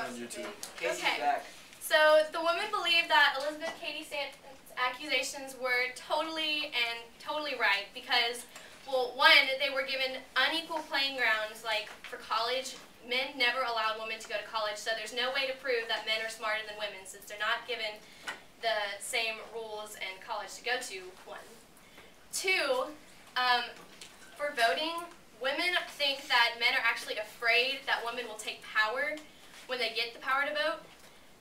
Okay. So the women believed that Elizabeth Cady Stanton's accusations were totally right because, well, one, they were given unequal playing grounds. Like for college, men never allowed women to go to college, so there's no way to prove that men are smarter than women since they're not given the same rules in college to go to. One. Two, for voting, women think that men are actually afraid that women will take power when they get the power to vote.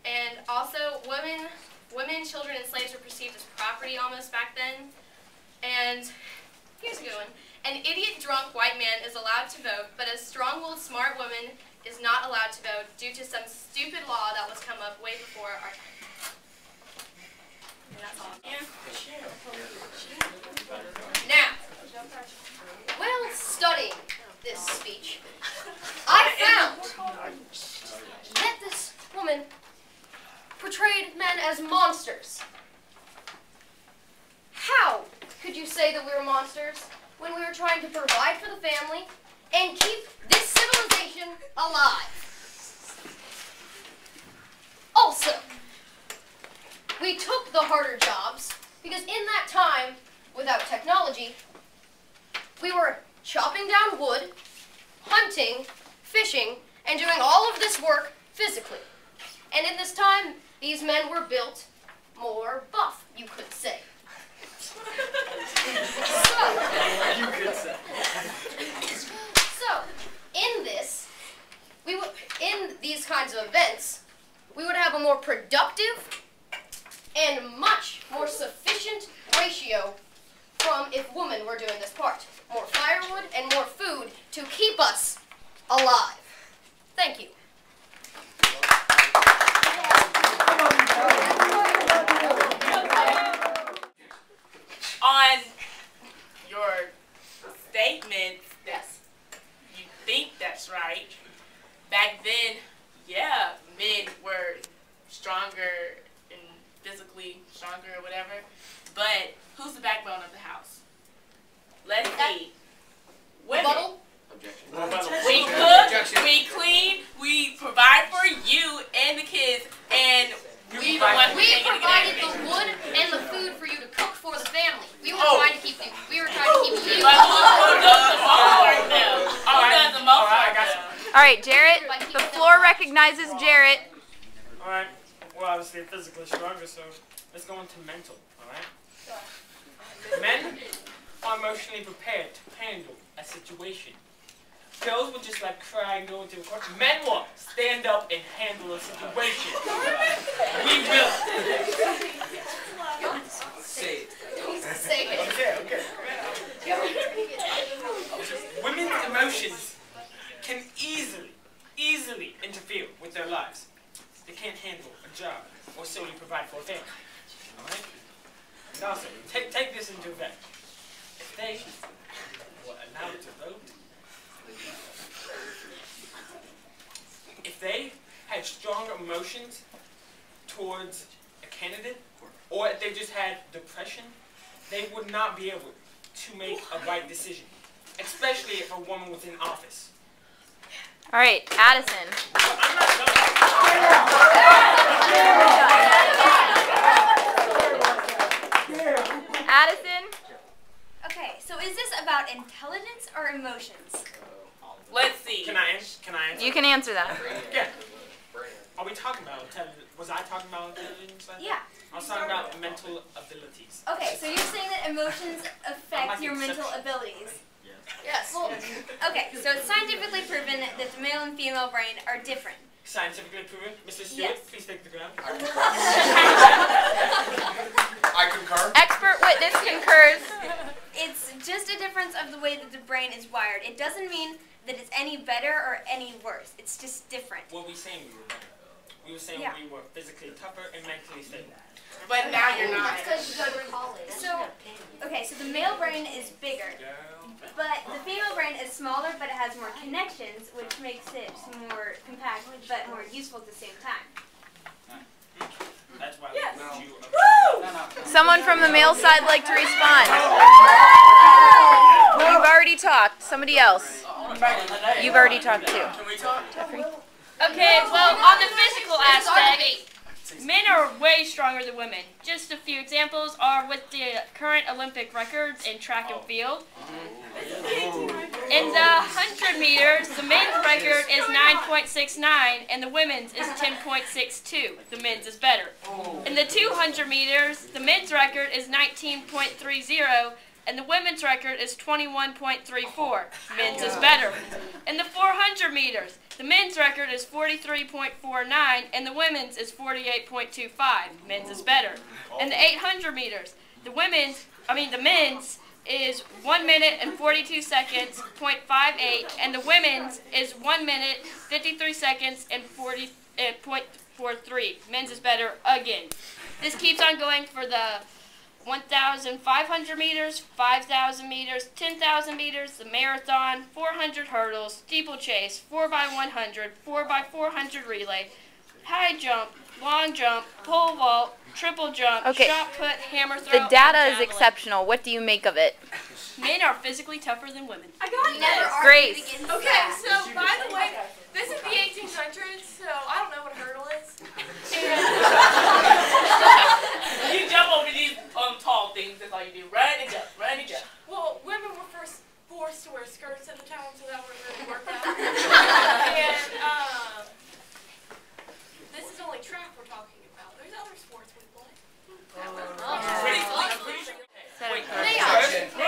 And also, women, children, and slaves were perceived as property almost back then. And here's a good one. An idiot, drunk white man is allowed to vote, but a strong-willed, smart woman is not allowed to vote due to some stupid law that was come up way before our time. And that's all. Now, while studying this speech, I found that this woman portrayed men as monsters. How could you say that we were monsters when we were trying to provide for the family and keep this civilization alive? Also, we took the harder jobs because in that time, without technology, we were chopping down wood, hunting, fishing, and doing all of this work physically. And in this time, these men were built more buff, you could say. So, in these kinds of events, we would have a more productive and much more sufficient ratio from if women were doing this part. More firewood and more food to keep us alive. Thank you. On your statements, you think that's right. Back then, yeah, men were stronger and physically stronger or whatever. But who's the backbone of the house? Let's see. Women. We cook, we clean, we provide for you and the kids, and we provided the wood and the food for you to cook for the family. We were trying to keep you. But who does the most work now? Who does the most work now? All right, Jarrett. The floor recognizes Jarrett. All right. Well, obviously physically stronger, so let's go into mental. All right. Men are emotionally prepared to handle a situation. Girls would just like cry and go into a court. Men will stand up and handle a situation. We will. Say it. Okay. Women's emotions can easily interfere with their lives. They can't handle a job or solely provide for a family. All right? And also, take this into effect. If they were allowed to vote, if they had stronger emotions towards a candidate, or if they just had depression, they would not be able to make a right decision, especially if a woman was in office. All right, Addison. Addison? Okay, so is this about intelligence or emotions? Let's see. Can I answer? You can answer that. Yeah. Are we talking about intelligence? Was I talking about intelligence? Yeah. I was talking about mental abilities. Okay, so you're saying that emotions affect your mental abilities. Yes. Well, okay, so it's scientifically proven that the male and female brain are different. Scientifically proven? Mr. Stewart, Yes. please take the ground. I concur. Expert witness concurs. It's just a difference of the way that the brain is wired. It doesn't mean that it's any better or any worse. It's just different. What were we saying we were better? We were saying we were physically tougher and mentally stable. But now you're not. That's because you go to college. So, okay, so the male brain is bigger, but the female brain is smaller, but it has more connections, which makes it more compact, but more useful at the same time. That's why Yes. you Someone from the male side like to respond. You've already talked. Somebody else. You've already talked too. Can we talk? Jeffrey? Okay, well, on the physical aspect, men are way stronger than women. Just a few examples are with the current Olympic records in track and field. In the 100 meters, the men's record is 9.69 and the women's is 10.62. The men's is better. In the 200 meters, the men's record is 19.30 and the women's record is 21.34. Men's is better. In the 400 meters, the men's record is 43.49 and the women's is 48.25. Men's is better. In the 800 meters, the men's is 1 minute and 42 seconds, 0.58, and the women's is 1 minute, 53 seconds, and 0.43. Men's is better again. This keeps on going for the 1,500 meters, 5,000 meters, 10,000 meters, the marathon, 400 hurdles, steeplechase, 4x100, 4x400 relay, high jump, long jump, pole vault, triple jump, shot put, hammer throw. The data is exceptional. What do you make of it? Men are physically tougher than women. I got this. Grace. Okay, so by the way, this is the 1800s, so I don't know what a hurdle is. You jump over these tall things, that's all you do. Run and jump, run and jump. Well, women were first forced to wear skirts at the time, so that wouldn't really work out. And this is only track we're talking about. There's other sports we play.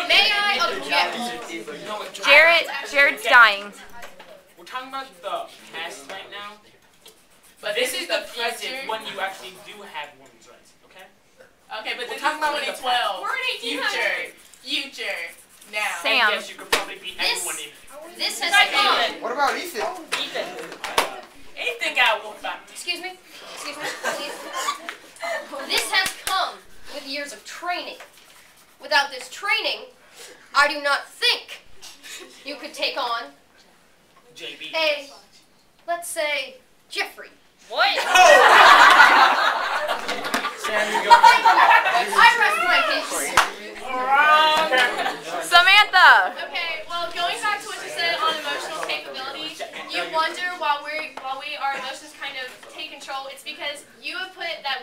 May I object? Jared's dying. We're talking about the past right now. But this is the present future. when you actually do have women's rights, okay? Okay, but this is talking about 2012. We're in 1800s. Future. Now. Sam. I guess you could probably be anyone in. This has Ethan. What about Ethan? Ethan got whooped by. Excuse me, please. This has come with years of training. Without this training, I do not think you could take on JB. let's say, Jeffrey. What? Sam, you go. I rest my case. Samantha. Okay, well, going back to what you said on emotional capability, you wonder while our emotions kind of take control. It's because you have put that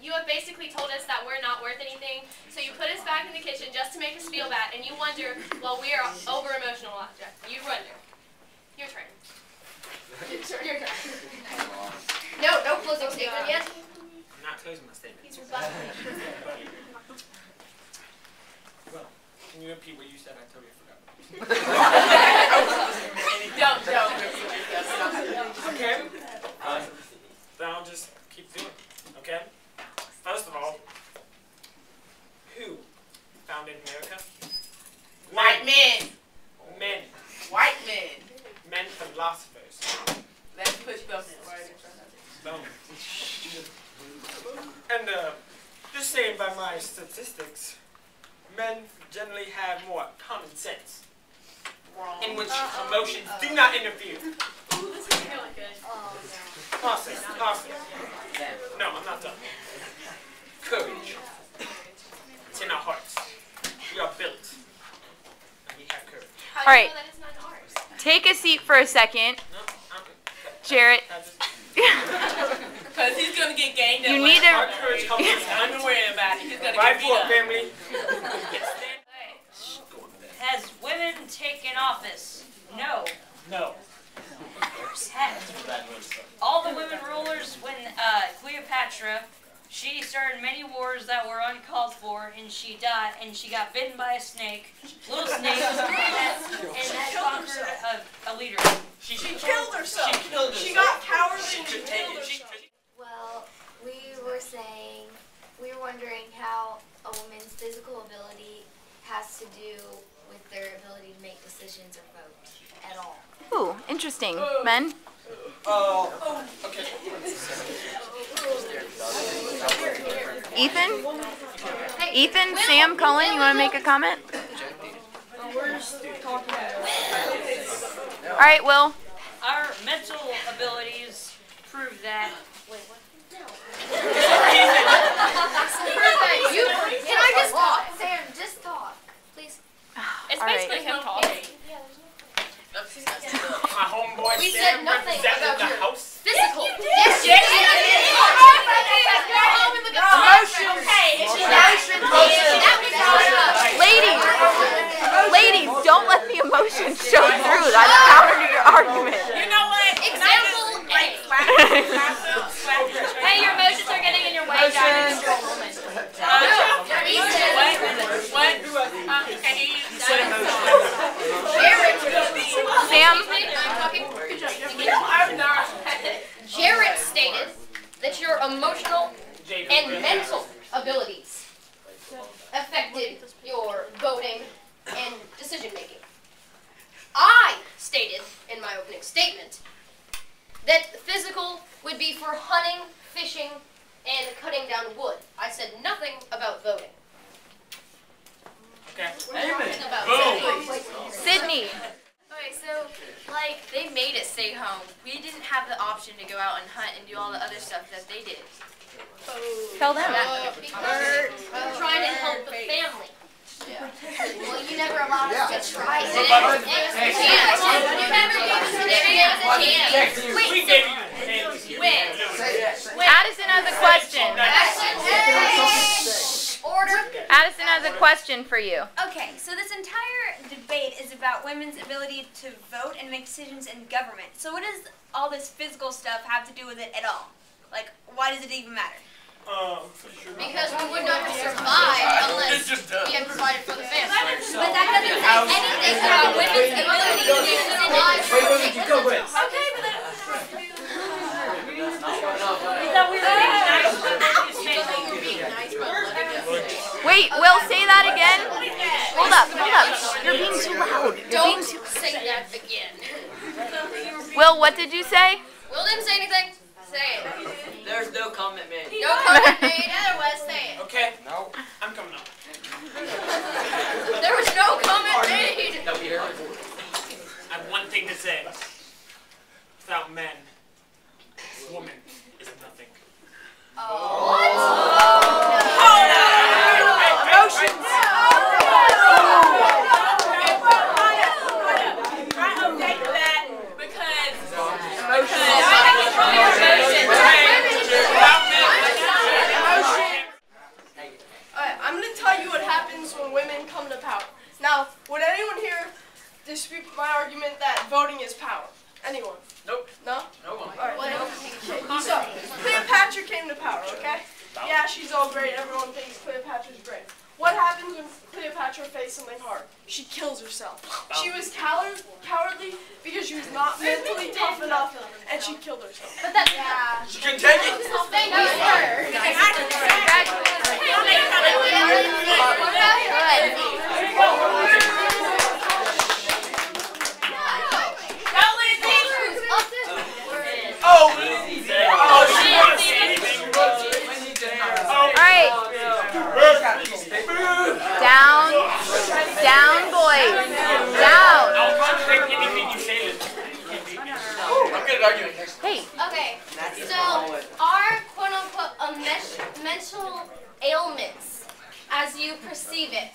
you have basically told us that we're not worth anything. So you put us back in the kitchen just to make us feel bad, and you wonder while we are over emotional. You wonder. Your turn. Your turn. No closing statement yet. I'm not closing my statement. He's rebutting. Well, can you repeat what you said? I totally forgot. Don't. Okay? Then I'll just keep doing it. Okay? First of all, who founded America? White men. Men. White men. Men philosophers. Let's push those right in front of it. Boom. And just saying by my statistics, men generally have more common sense, in which emotions do not interfere. Ooh, this is really good. Awesome. No, I'm not done. Courage. It's in our hearts. We are built. And we have courage. How All right. do you know that it's not ours? Take a seat for a second. No, Jarrett. Because he's going to get ganged up. You need Our to... courage comes from I'm worried about it. He's going to right get beat foot, up. family. Has women taken office? No. No. All the women rulers, when Cleopatra, she started many wars that were uncalled for, and she died, and she got bitten by a snake, little snake, and that conquered a leader. She killed herself. She got cowardly and she killed herself. Well, we were wondering how a woman's physical ability has to do with their ability to make decisions or vote at all. Ooh, interesting. Men? Okay. Ethan? Ethan, Sam, Colin, you want to make a comment? All right, Will. Our mental abilities prove that. Wait, what? Can I just talk? Sam, just talk, please. It's All right. basically him talking. Nope, she's not still. My homeboy We Sam said nothing represented about the your house. physical. Yes, Yes, you did. Go home and look at Ladies, don't let the emotions show through. That's counter to your argument. You know what? Example A. Hey, your emotions are getting in your way, guys. Sam? Jarrett stated that your emotional and mental abilities affected your voting and decision making. I stated in my opening statement that physical would be for hunting, fishing, and cutting down wood. I said nothing about voting. Okay. About Sydney. Okay, so, like, they made us stay home. We didn't have the option to go out and hunt and do all the other stuff that they did. Tell them. Because we're trying to help the family. Well, you never allowed us to try. Addison has a question. Order. Addison has a question for you. Okay, so this entire debate is about women's ability to vote and make decisions in government. So what does all this physical stuff have to do with it at all? Like, why does it even matter? Because we would not survive unless we had provided for the family. But that doesn't say anything about women's ability to make decisions. Okay, but then Wait, Will, say that again. Hold up. You're being too loud. Don't say that again. Will, what did you say? Will didn't say anything. Say it. There's no comment made. No comment made. Otherwise, say it. Okay. No. I'm coming up. There was no comment made. I have one thing to say. Without men, woman is nothing. What? Hold on. Emotions. I object to that because Alright, I'm going to tell you what happens when women come to power. Now, would anyone here dispute my argument that voting is power? Anyone? Nope. No? No one. Alright, so, Cleopatra came to power, okay? Yeah, she's all great. Everyone thinks Cleopatra's great. What happens when Cleopatra faced something hard? She kills herself. She was cowardly because she was not mentally tough enough, and she killed herself. But that's She can take it. Thank you, sir. Alright. Down, boys. Down. I'll contradict anything you say. I'm good at arguing. Hey. Okay, so our quote-unquote mental ailments, as you perceive it,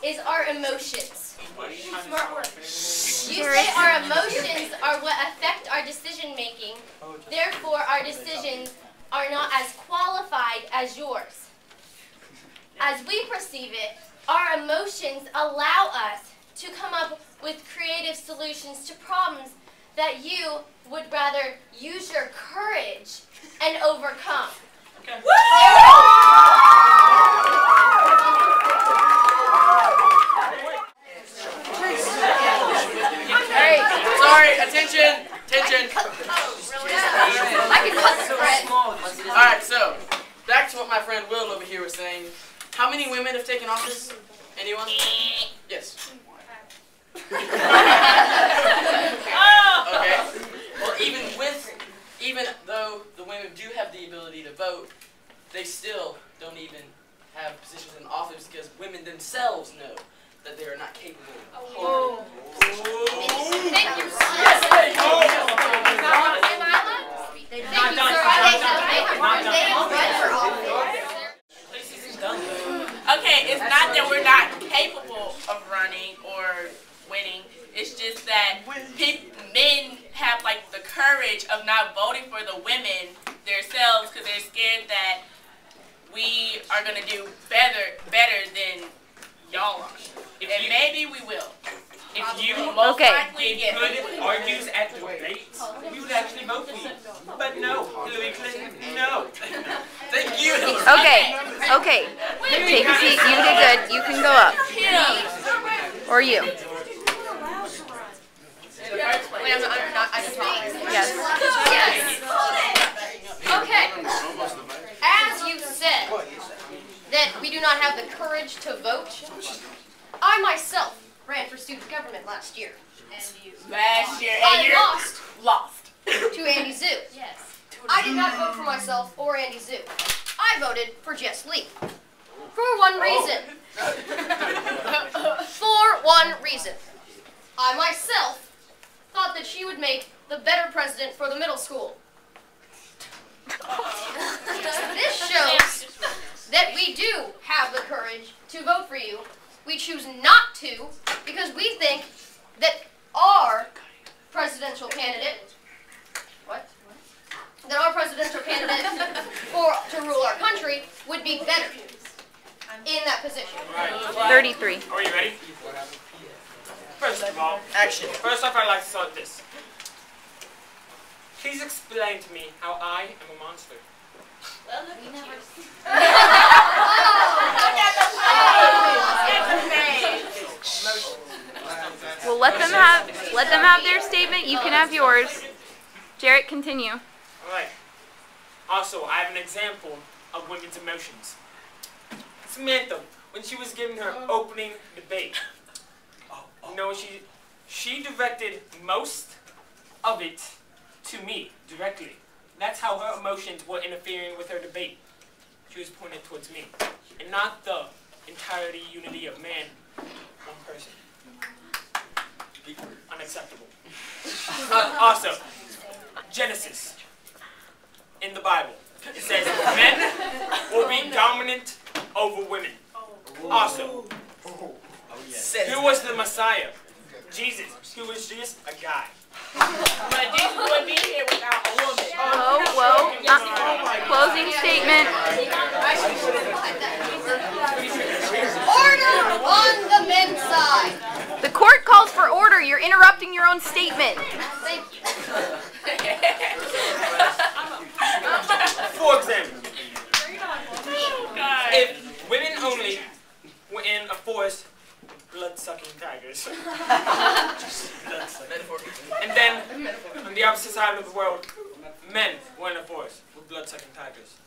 is our emotions. You say our emotions are what affect our decision-making, therefore our decisions are not as qualified as yours. As we perceive it, our emotions allow us to come up with creative solutions to problems that you would rather use your courage and overcome. Okay. Sorry, attention. I can cut the thread. Alright, so, back to what my friend Will over here was saying. How many women have taken office? Anyone? Yes. Okay. Well, even though the women do have the ability to vote, they still don't even have positions in office because women themselves know that they are not capable of holding positions. Thank you, sir. Yes, they do. Am I allowed to speak? Thank you, sir. okay, it's not that we're not capable of running or winning. It's just that men courage of not voting for the women themselves because they're scared that we are going to do better than y'all are. And maybe we will. If you Okay. did good argues at debates, we would actually vote for you. But no, Hillary Clinton, no. Thank you, Hillary. Okay. Take a seat. You did good. You can go up. Or you. Wait, I'm not, I can talk. Yes. Okay. As you said that we do not have the courage to vote, I myself ran for student government last year. Last year, and I you're lost to Andy Zoo. Yes. I did not vote for myself or Andy Zoo. I voted for Jess Lee. For one reason. For one reason. I myself thought that she would make the better president for the middle school. This shows that we do have the courage to vote for you. We choose not to because we think that our presidential candidate, that our presidential candidate to rule our country would be better in that position. 33. Are you ready? First of all, action. First off, I'd like to start this. Please explain to me how I am a monster. Well, let them have their statement. You can have yours. Jarrett, continue. All right. Also, I have an example of women's emotions. Samantha, when she was giving her opening debate, you know, she directed most of it to me directly. That's how her emotions were interfering with her debate. She was pointed towards me, and not the entirety, unity of man, one person. Unacceptable. Also, Genesis, in the Bible, it says men will be dominant over women. Also, who was the Messiah? Jesus. Who was just a guy. But Jesus wouldn't be here without a woman. Closing statement. Order on the men's side. The court calls for order. You're interrupting your own statement. Thank you. For example, if women only were in a forest with blood-sucking tigers, and then on the opposite side of the world, men were in a forest with blood-sucking tigers,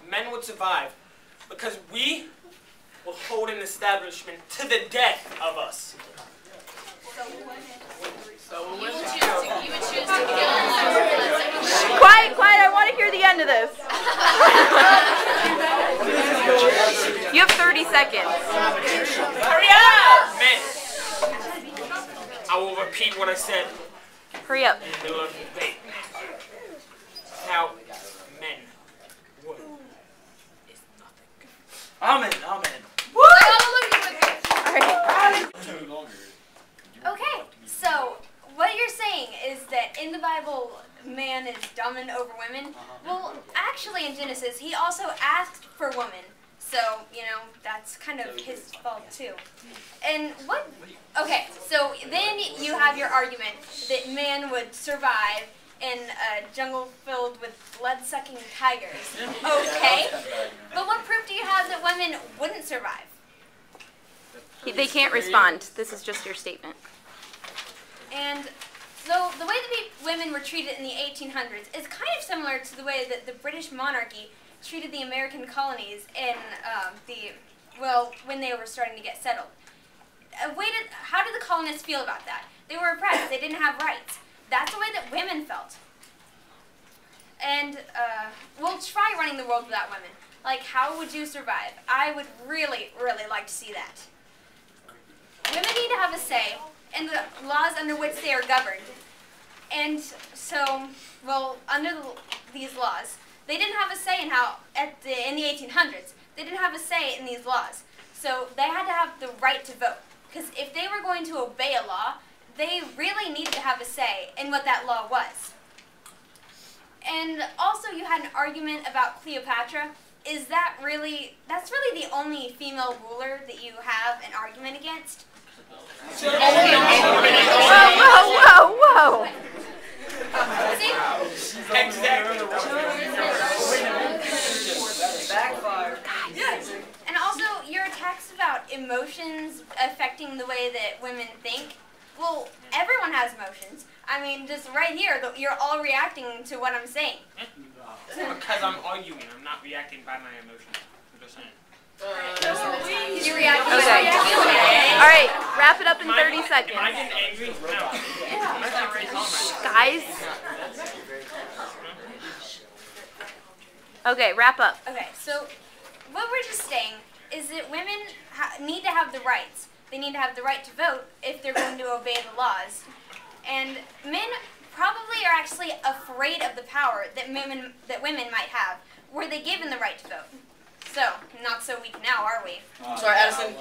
men would survive because we will hold an establishment to the death of us. You would choose to kill. Quiet, I want to hear the end of this. You have 30 seconds. Hurry up! Men, I will repeat what I said. Hurry up. In the middle of the debate. How men would is nothing. Amen. Okay, so what you're saying is that in the Bible, man is dominant over women. Well, actually in Genesis, he also asked for women. So, you know, that's kind of his fault too. And what? Okay, so then you have your argument that man would survive in a jungle filled with blood-sucking tigers. Okay, but what proof do you have that women wouldn't survive? They can't respond. This is just your statement. And so the way that women were treated in the 1800s is kind of similar to the way that the British monarchy treated the American colonies in when they were starting to get settled. How did the colonists feel about that? They were oppressed. They didn't have rights. That's the way that women felt. And we'll try running the world without women. Like, how would you survive? I would really, really like to see that. Women need to have a say in the laws under which they are governed. And so, under these laws, they didn't have a say in in the 1800s, they didn't have a say in these laws. So they had to have the right to vote. Because if they were going to obey a law, they really needed to have a say in what that law was. And also you had an argument about Cleopatra. Is that really, that's really the only female ruler that you have an argument against? Whoa. See? Backfire. And also your attacks about emotions affecting the way that women think. Well, everyone has emotions. I mean, just right here, you're all reacting to what I'm saying. Because I'm arguing, I'm not reacting by my emotions. I'm just saying. You react. Okay. All right, wrap it up in 30 seconds. Am I getting angry? No. I'm actually pretty calm right Guys. Okay, wrap up. Okay, so what we're just saying is that women need to have the rights. They need to have the right to vote if they're going to obey the laws. And men probably are actually afraid of the power that women might have. Were they given the right to vote? So, not so weak now, are we? Sorry, Addison.